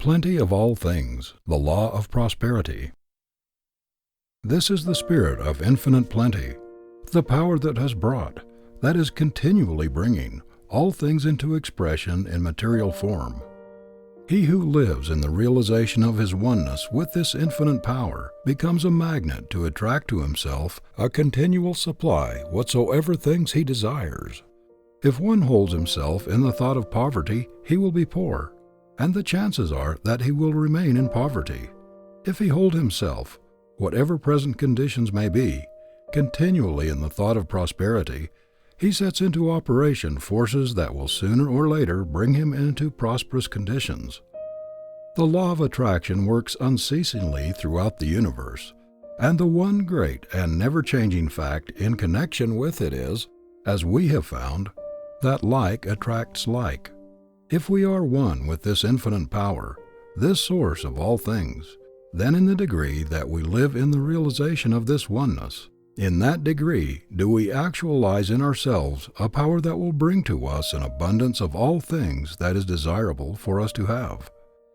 Plenty of all things, the law of prosperity. This is the spirit of infinite plenty, the power that has brought, that is continually bringing, all things into expression in material form. He who lives in the realization of his oneness with this infinite power becomes a magnet to attract to himself a continual supply whatsoever things he desires. If one holds himself in the thought of poverty, he will be poor, and the chances are that he will remain in poverty. If he hold himself, whatever present conditions may be, continually in the thought of prosperity, he sets into operation forces that will sooner or later bring him into prosperous conditions. The law of attraction works unceasingly throughout the universe, and the one great and never-changing fact in connection with it is, as we have found, that like attracts like. If we are one with this infinite power, this source of all things, then in the degree that we live in the realization of this oneness, in that degree do we actualize in ourselves a power that will bring to us an abundance of all things that is desirable for us to have.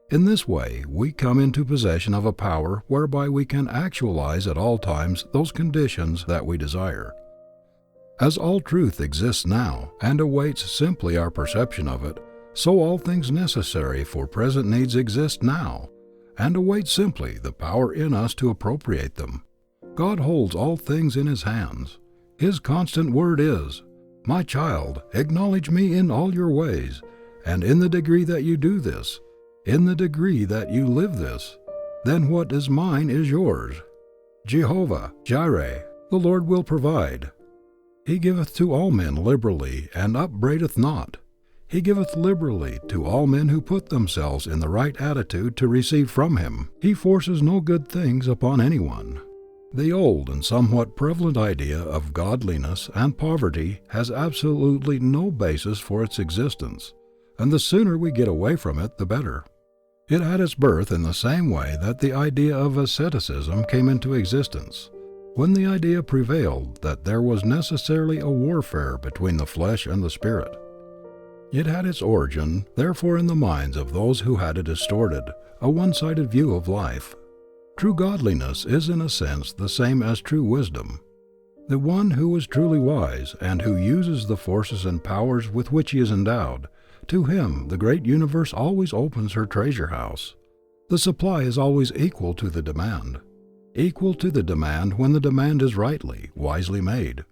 In this way we come into possession of a power whereby we can actualize at all times those conditions that we desire. As all truth exists now and awaits simply our perception of it, so all things necessary for present needs exist now and await simply the power in us to appropriate them. God holds all things in His hands. His constant word is, "My child, acknowledge me in all your ways, and in the degree that you do this, in the degree that you live this, then what is mine is yours. Jehovah Jireh, the Lord will provide. He giveth to all men liberally, and upbraideth not. He giveth liberally to all men who put themselves in the right attitude to receive from Him. He forces no good things upon anyone." The old and somewhat prevalent idea of godliness and poverty has absolutely no basis for its existence, and the sooner we get away from it, the better. It had its birth in the same way that the idea of asceticism came into existence, when the idea prevailed that there was necessarily a warfare between the flesh and the spirit. It had its origin, therefore, in the minds of those who had a distorted, a one-sided view of life. True godliness is in a sense the same as true wisdom. The one who is truly wise and who uses the forces and powers with which he is endowed, to him the great universe always opens her treasure house. The supply is always equal to the demand. Equal to the demand when the demand is rightly, wisely made.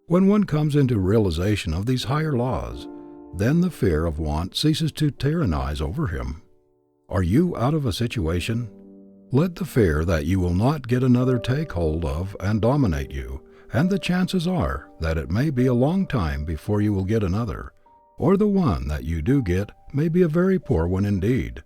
When one comes into realization of these higher laws, then the fear of want ceases to tyrannize over him. Are you out of a situation? Let the fear that you will not get another take hold of and dominate you, and the chances are that it may be a long time before you will get another, or the one that you do get may be a very poor one indeed.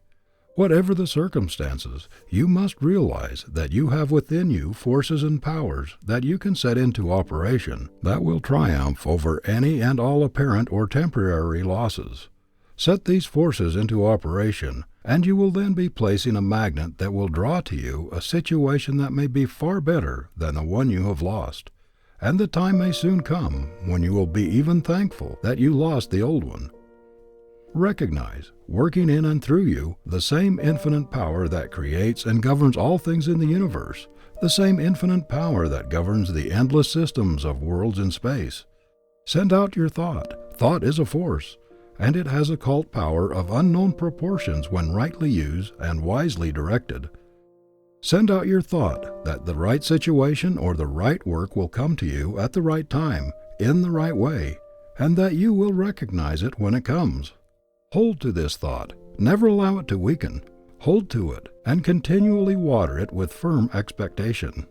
Whatever the circumstances, you must realize that you have within you forces and powers that you can set into operation that will triumph over any and all apparent or temporary losses. Set these forces into operation, and you will then be placing a magnet that will draw to you a situation that may be far better than the one you have lost, and the time may soon come when you will be even thankful that you lost the old one. Recognize, working in and through you, the same infinite power that creates and governs all things in the universe, the same infinite power that governs the endless systems of worlds in space. Send out your thought. Thought is a force, and it has occult power of unknown proportions when rightly used and wisely directed. Send out your thought that the right situation or the right work will come to you at the right time, in the right way, and that you will recognize it when it comes. Hold to this thought. Never allow it to weaken. Hold to it, and continually water it with firm expectation.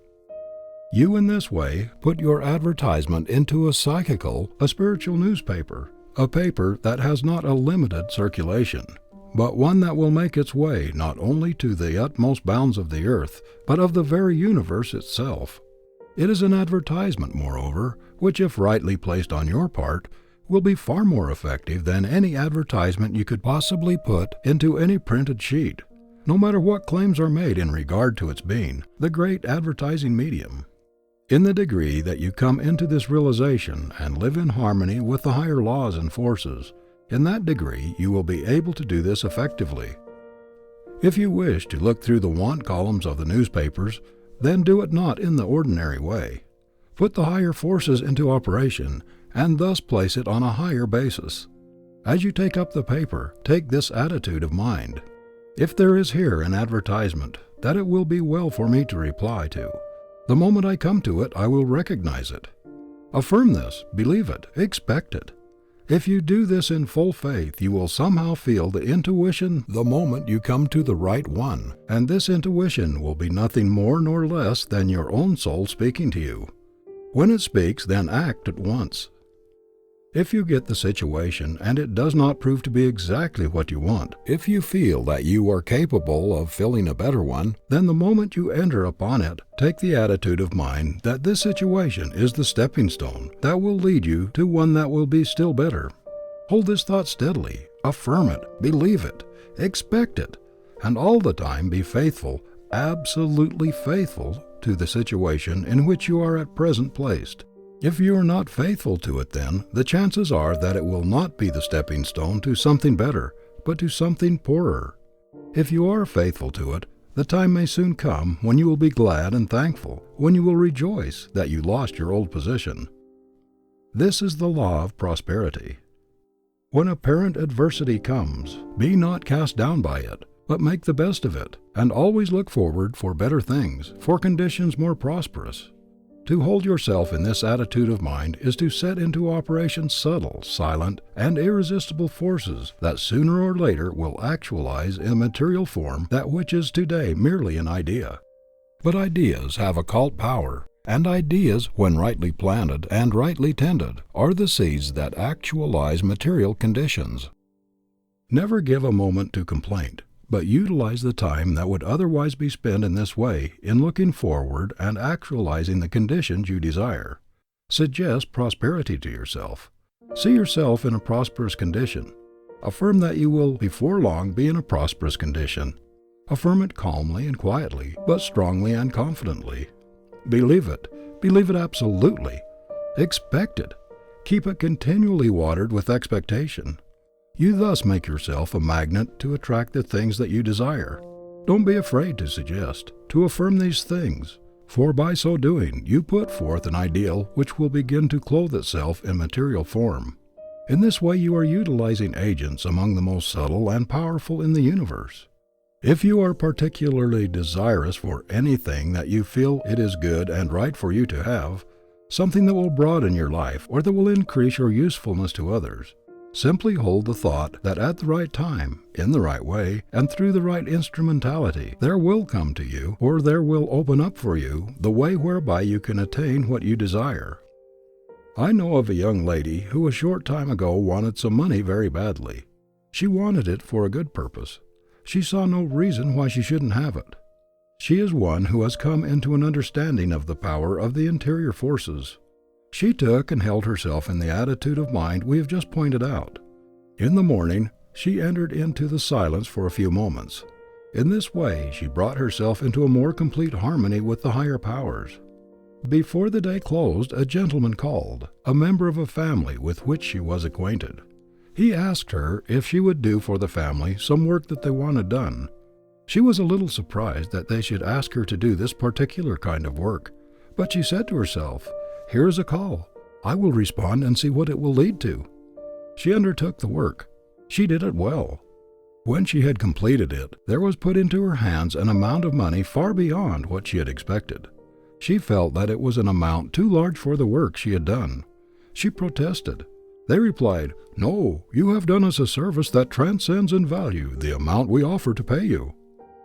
You in this way put your advertisement into a spiritual newspaper, a paper that has not a limited circulation, but one that will make its way not only to the utmost bounds of the earth, but of the very universe itself. It is an advertisement, moreover, which, if rightly placed on your part, will be far more effective than any advertisement you could possibly put into any printed sheet, no matter what claims are made in regard to its being the great advertising medium. In the degree that you come into this realization and live in harmony with the higher laws and forces, in that degree you will be able to do this effectively. If you wish to look through the want columns of the newspapers, then do it not in the ordinary way. Put the higher forces into operation, and thus place it on a higher basis. As you take up the paper, take this attitude of mind. If there is here an advertisement that it will be well for me to reply to, the moment I come to it I will recognize it. Affirm this, believe it, expect it. If you do this in full faith, you will somehow feel the intuition the moment you come to the right one, and this intuition will be nothing more nor less than your own soul speaking to you. When it speaks, then act at once. If you get the situation and it does not prove to be exactly what you want, if you feel that you are capable of filling a better one, then the moment you enter upon it, take the attitude of mind that this situation is the stepping stone that will lead you to one that will be still better. Hold this thought steadily, affirm it, believe it, expect it, and all the time be faithful, absolutely faithful to the situation in which you are at present placed. If you are not faithful to it, then the chances are that it will not be the stepping stone to something better, but to something poorer. If you are faithful to it, the time may soon come when you will be glad and thankful, when you will rejoice that you lost your old position. This is the law of prosperity. When apparent adversity comes, be not cast down by it, but make the best of it, and always look forward for better things, for conditions more prosperous. To hold yourself in this attitude of mind is to set into operation subtle, silent, and irresistible forces that sooner or later will actualize in material form that which is today merely an idea. But ideas have occult power, and ideas, when rightly planted and rightly tended, are the seeds that actualize material conditions. Never give a moment to complaint, but utilize the time that would otherwise be spent in this way in looking forward and actualizing the conditions you desire. Suggest prosperity to yourself. See yourself in a prosperous condition. Affirm that you will before long be in a prosperous condition. Affirm it calmly and quietly, but strongly and confidently. Believe it absolutely. Expect it. Keep it continually watered with expectation. You thus make yourself a magnet to attract the things that you desire. Don't be afraid to suggest, to affirm these things, for by so doing you put forth an ideal which will begin to clothe itself in material form. In this way you are utilizing agents among the most subtle and powerful in the universe. If you are particularly desirous for anything that you feel it is good and right for you to have, something that will broaden your life or that will increase your usefulness to others, simply hold the thought that at the right time, in the right way, and through the right instrumentality, there will come to you, or there will open up for you, the way whereby you can attain what you desire. I know of a young lady who a short time ago wanted some money very badly. She wanted it for a good purpose. She saw no reason why she shouldn't have it. She is one who has come into an understanding of the power of the interior forces. She took and held herself in the attitude of mind we have just pointed out. In the morning, she entered into the silence for a few moments. In this way, she brought herself into a more complete harmony with the higher powers. Before the day closed, a gentleman called, a member of a family with which she was acquainted. He asked her if she would do for the family some work that they wanted done. She was a little surprised that they should ask her to do this particular kind of work, but she said to herself, "Here is a call. I will respond and see what it will lead to." She undertook the work. She did it well. When she had completed it, there was put into her hands an amount of money far beyond what she had expected. She felt that it was an amount too large for the work she had done. She protested. They replied, "No, you have done us a service that transcends in value the amount we offer to pay you."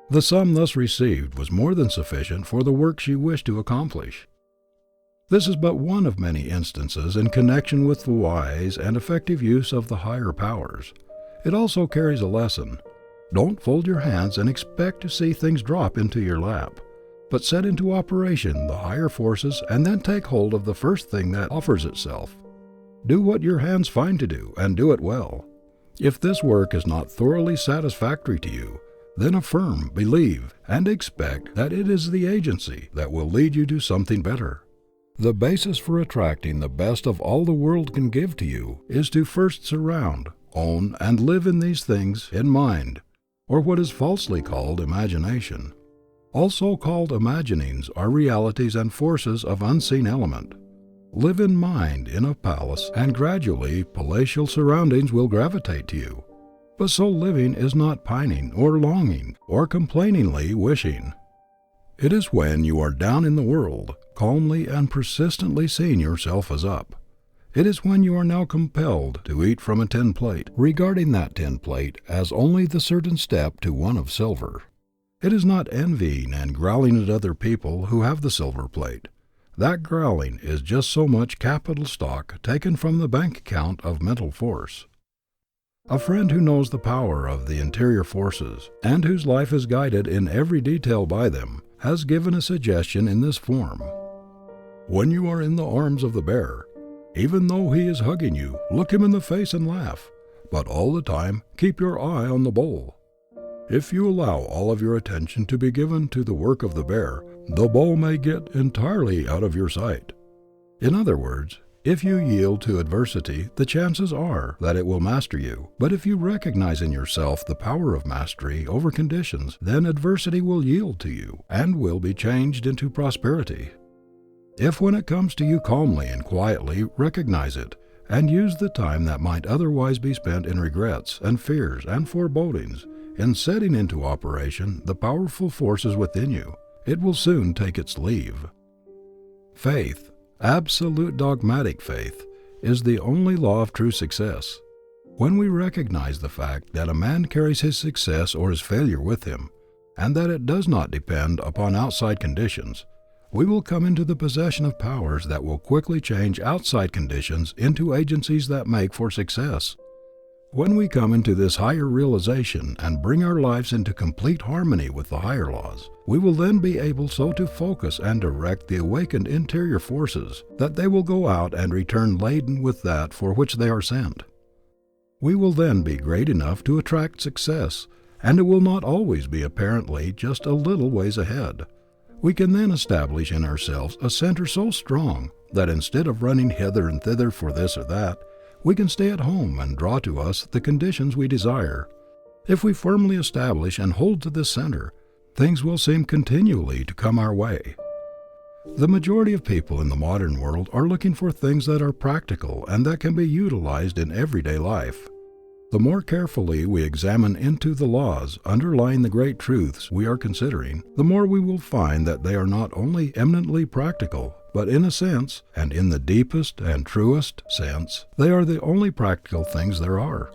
The sum thus received was more than sufficient for the work she wished to accomplish. This is but one of many instances in connection with the wise and effective use of the higher powers. It also carries a lesson. Don't fold your hands and expect to see things drop into your lap, but set into operation the higher forces and then take hold of the first thing that offers itself. Do what your hands find to do, and do it well. If this work is not thoroughly satisfactory to you, then affirm, believe, and expect that it is the agency that will lead you to something better. The basis for attracting the best of all the world can give to you is to first surround, own, and live in these things in mind. or what is falsely called imagination. All so-called imaginings are realities and forces of unseen element. Live in mind in a palace, and gradually palatial surroundings will gravitate to you. But so living is not pining or longing or complainingly wishing. It is when you are down in the world, calmly and persistently seeing yourself as up. It is when you are now compelled to eat from a tin plate, regarding that tin plate as only the certain step to one of silver. It is not envying and growling at other people who have the silver plate. That growling is just so much capital stock taken from the bank account of mental force. A friend who knows the power of the interior forces, and whose life is guided in every detail by them, has given a suggestion in this form. When you are in the arms of the bear, even though he is hugging you, look him in the face and laugh, but all the time keep your eye on the bull. If you allow all of your attention to be given to the work of the bull may get entirely out of your sight. In other words, if you yield to adversity, the chances are that it will master you. But if you recognize in yourself the power of mastery over conditions, then adversity will yield to you and will be changed into prosperity. If when it comes to you calmly and quietly recognize it, and use the time that might otherwise be spent in regrets and fears and forebodings, in setting into operation the powerful forces within you, it will soon take its leave. Faith, absolute dogmatic faith, is the only law of true success. When we recognize the fact that a man carries his success or his failure with him, and that it does not depend upon outside conditions, we will come into the possession of powers that will quickly change outside conditions into agencies that make for success. When we come into this higher realization and bring our lives into complete harmony with the higher laws, we will then be able so to focus and direct the awakened interior forces that they will go out and return laden with that for which they are sent. We will then be great enough to attract success, and it will not always be apparently just a little ways ahead. We can then establish in ourselves a center so strong that instead of running hither and thither for this or that, we can stay at home and draw to us the conditions we desire. If we firmly establish and hold to this center, things will seem continually to come our way. The majority of people in the modern world are looking for things that are practical and that can be utilized in everyday life. The more carefully we examine into the laws underlying the great truths we are considering, the more we will find that they are not only eminently practical, but in a sense, and in the deepest and truest sense, they are the only practical things there are.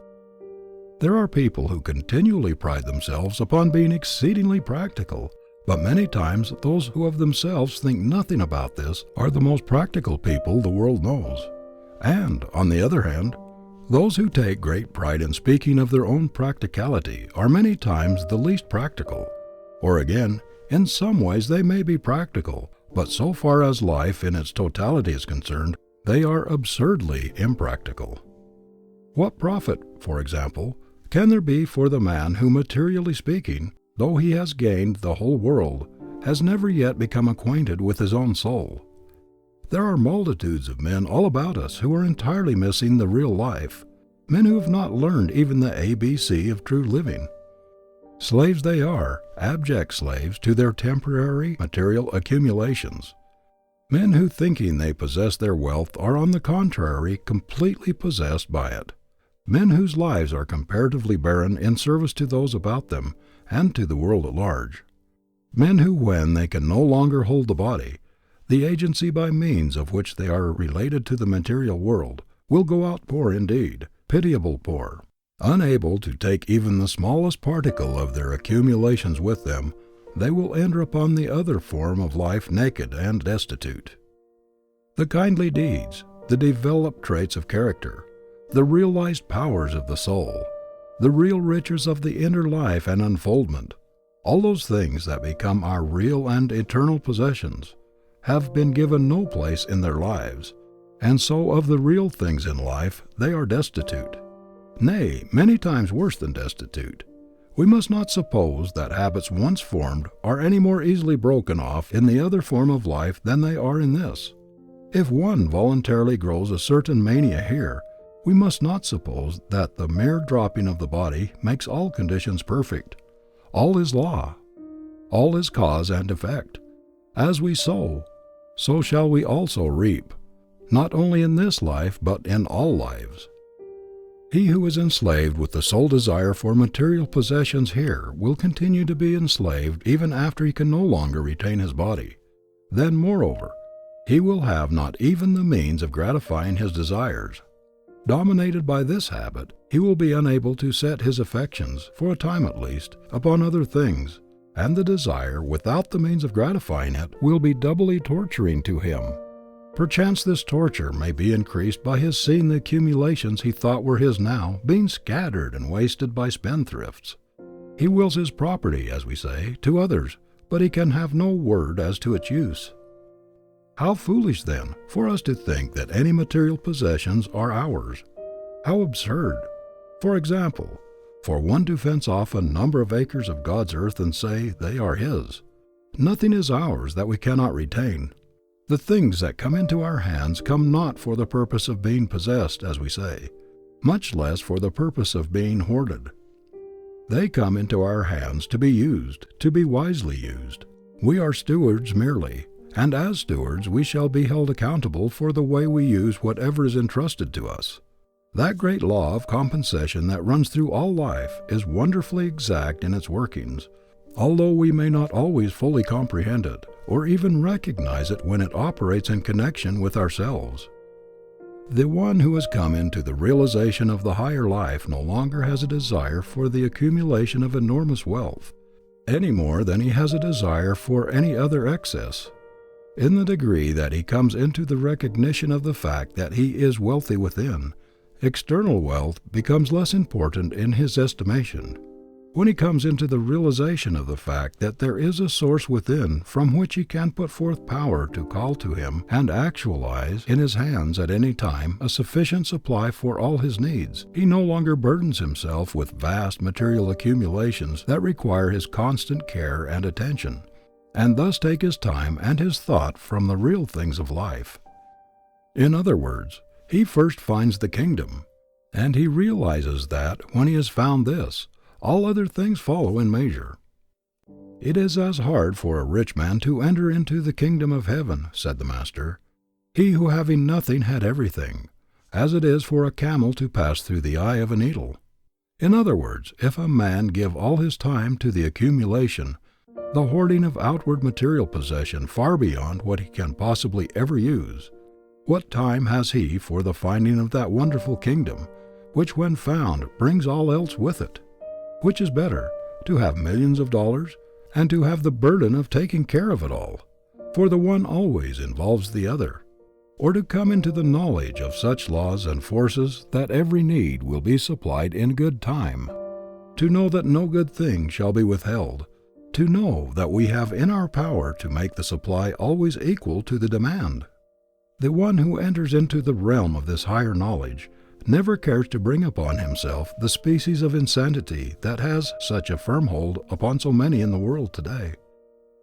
There are people who continually pride themselves upon being exceedingly practical, but many times those who of themselves think nothing about this are the most practical people the world knows. And, on the other hand, those who take great pride in speaking of their own practicality are many times the least practical. Or again, in some ways they may be practical, but so far as life in its totality is concerned, they are absurdly impractical. What profit, for example, can there be for the man who, materially speaking, though he has gained the whole world, has never yet become acquainted with his own soul? There are multitudes of men all about us who are entirely missing the real life, men who have not learned even the ABC of true living. Slaves they are, abject slaves to their temporary material accumulations. Men who, thinking they possess their wealth, are on the contrary completely possessed by it. Men whose lives are comparatively barren in service to those about them and to the world at large. Men who, when they can no longer hold the body, the agency by means of which they are related to the material world, will go out poor indeed, pitiable poor, unable to take even the smallest particle of their accumulations with them. They will enter upon the other form of life naked and destitute. The kindly deeds, the developed traits of character, the realized powers of the soul, the real riches of the inner life and unfoldment, all those things that become our real and eternal possessions, have been given no place in their lives, and so of the real things in life they are destitute. Nay, many times worse than destitute. We must not suppose that habits once formed are any more easily broken off in the other form of life than they are in this. If one voluntarily grows a certain mania here, we must not suppose that the mere dropping of the body makes all conditions perfect, All is law. All is cause and effect. As we sow, so shall we also reap, not only in this life but in all lives. He who is enslaved with the sole desire for material possessions here will continue to be enslaved even after he can no longer retain his body. Then, moreover, he will have not even the means of gratifying his desires. Dominated by this habit, he will be unable to set his affections, for a time at least, upon other things, and the desire, without the means of gratifying it, will be doubly torturing to him. Perchance this torture may be increased by his seeing the accumulations he thought were his now being scattered and wasted by spendthrifts. He wills his property, as we say, to others, but he can have no word as to its use. How foolish, then, for us to think that any material possessions are ours. How absurd, for example, for one to fence off a number of acres of God's earth and say they are his. Nothing is ours that we cannot retain. The things that come into our hands come not for the purpose of being possessed, as we say, much less for the purpose of being hoarded. They come into our hands to be used, to be wisely used. We are stewards merely, and as stewards we shall be held accountable for the way we use whatever is entrusted to us. That great law of compensation that runs through all life is wonderfully exact in its workings, although we may not always fully comprehend it, or even recognize it when it operates in connection with ourselves. The one who has come into the realization of the higher life no longer has a desire for the accumulation of enormous wealth, any more than he has a desire for any other excess. In the degree that he comes into the recognition of the fact that he is wealthy within, external wealth becomes less important in his estimation. When he comes into the realization of the fact that there is a source within from which he can put forth power to call to him and actualize in his hands at any time a sufficient supply for all his needs, he no longer burdens himself with vast material accumulations that require his constant care and attention, and thus take his time and his thought from the real things of life. In other words, he first finds the kingdom, and he realizes that when he has found this, all other things follow in measure. It is as hard for a rich man to enter into the kingdom of heaven, said the Master, he who having nothing had everything, as it is for a camel to pass through the eye of a needle. In other words, if a man give all his time to the accumulation, the hoarding of outward material possession far beyond what he can possibly ever use, what time has he for the finding of that wonderful kingdom, which when found brings all else with it? Which is better, to have millions of dollars, and to have the burden of taking care of it all, for the one always involves the other, or to come into the knowledge of such laws and forces that every need will be supplied in good time, to know that no good thing shall be withheld, to know that we have in our power to make the supply always equal to the demand? The one who enters into the realm of this higher knowledge never cares to bring upon himself the species of insanity that has such a firm hold upon so many in the world today.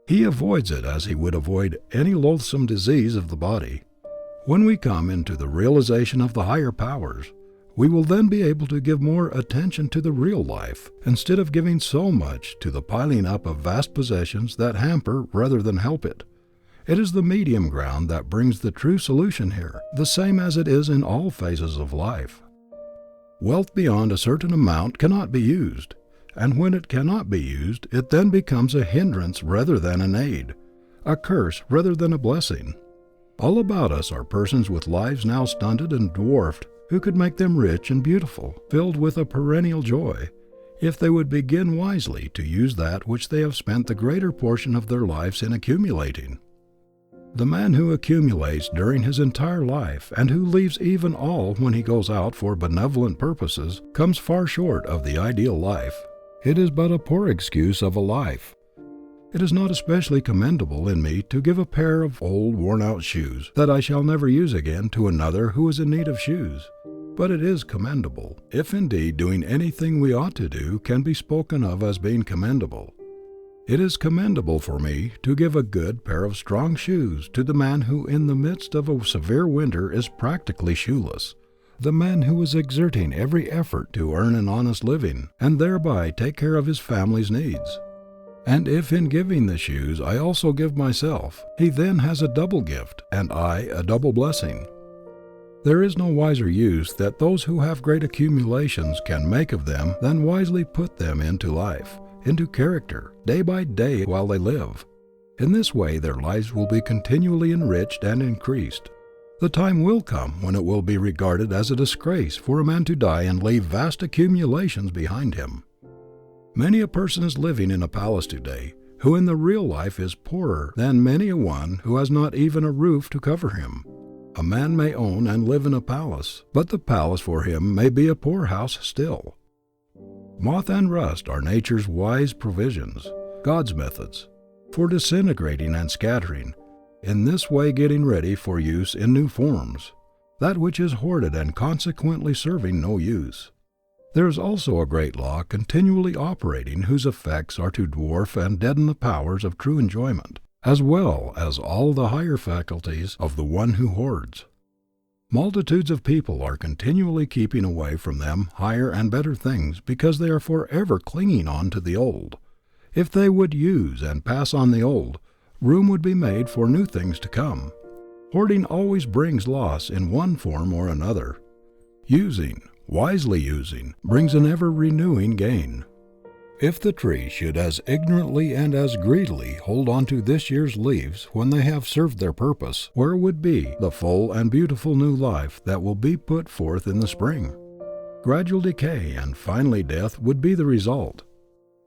He avoids it as he would avoid any loathsome disease of the body. When we come into the realization of the higher powers, we will then be able to give more attention to the real life, instead of giving so much to the piling up of vast possessions that hamper rather than help it. It is the medium ground that brings the true solution here, the same as it is in all phases of life. Wealth beyond a certain amount cannot be used, and when it cannot be used, it then becomes a hindrance rather than an aid, a curse rather than a blessing. All about us are persons with lives now stunted and dwarfed who could make them rich and beautiful, filled with a perennial joy, if they would begin wisely to use that which they have spent the greater portion of their lives in accumulating. The man who accumulates during his entire life and who leaves even all when he goes out for benevolent purposes comes far short of the ideal life. It is but a poor excuse of a life. It is not especially commendable in me to give a pair of old worn-out shoes that I shall never use again to another who is in need of shoes. But it is commendable, if indeed doing anything we ought to do can be spoken of as being commendable. It is commendable for me to give a good pair of strong shoes to the man who in the midst of a severe winter is practically shoeless, the man who is exerting every effort to earn an honest living and thereby take care of his family's needs. And if in giving the shoes I also give myself, he then has a double gift and I a double blessing. There is no wiser use that those who have great accumulations can make of them than wisely put them into life, into character, day by day while they live. In this way their lives will be continually enriched and increased. The time will come when it will be regarded as a disgrace for a man to die and leave vast accumulations behind him. Many a person is living in a palace today who in the real life is poorer than many a one who has not even a roof to cover him. A man may own and live in a palace, but the palace for him may be a poorhouse still. Moth and rust are nature's wise provisions, God's methods, for disintegrating and scattering, in this way getting ready for use in new forms, that which is hoarded and consequently serving no use. There is also a great law continually operating whose effects are to dwarf and deaden the powers of true enjoyment, as well as all the higher faculties of the one who hoards. Multitudes of people are continually keeping away from them higher and better things because they are forever clinging on to the old. If they would use and pass on the old, room would be made for new things to come. Hoarding always brings loss in one form or another. Wisely using, brings an ever-renewing gain. If the tree should as ignorantly and as greedily hold on to this year's leaves when they have served their purpose, where would be the full and beautiful new life that will be put forth in the spring? Gradual decay and finally death would be the result.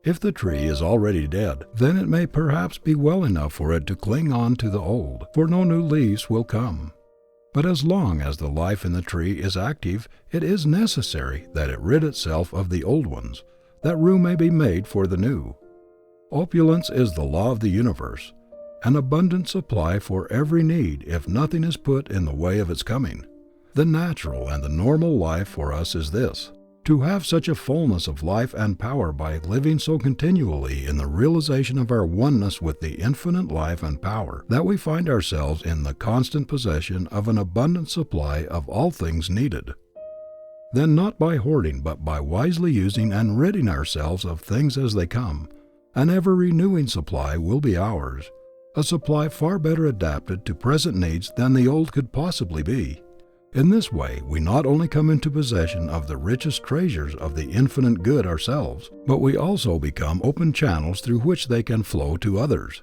If the tree is already dead, then it may perhaps be well enough for it to cling on to the old, for no new leaves will come. But as long as the life in the tree is active, it is necessary that it rid itself of the old ones, that room may be made for the new. Opulence is the law of the universe, an abundant supply for every need if nothing is put in the way of its coming. The natural and the normal life for us is this: to have such a fullness of life and power by living so continually in the realization of our oneness with the infinite life and power that we find ourselves in the constant possession of an abundant supply of all things needed. Then not by hoarding but by wisely using and ridding ourselves of things as they come, an ever-renewing supply will be ours, a supply far better adapted to present needs than the old could possibly be. In this way we not only come into possession of the richest treasures of the infinite good ourselves, but we also become open channels through which they can flow to others.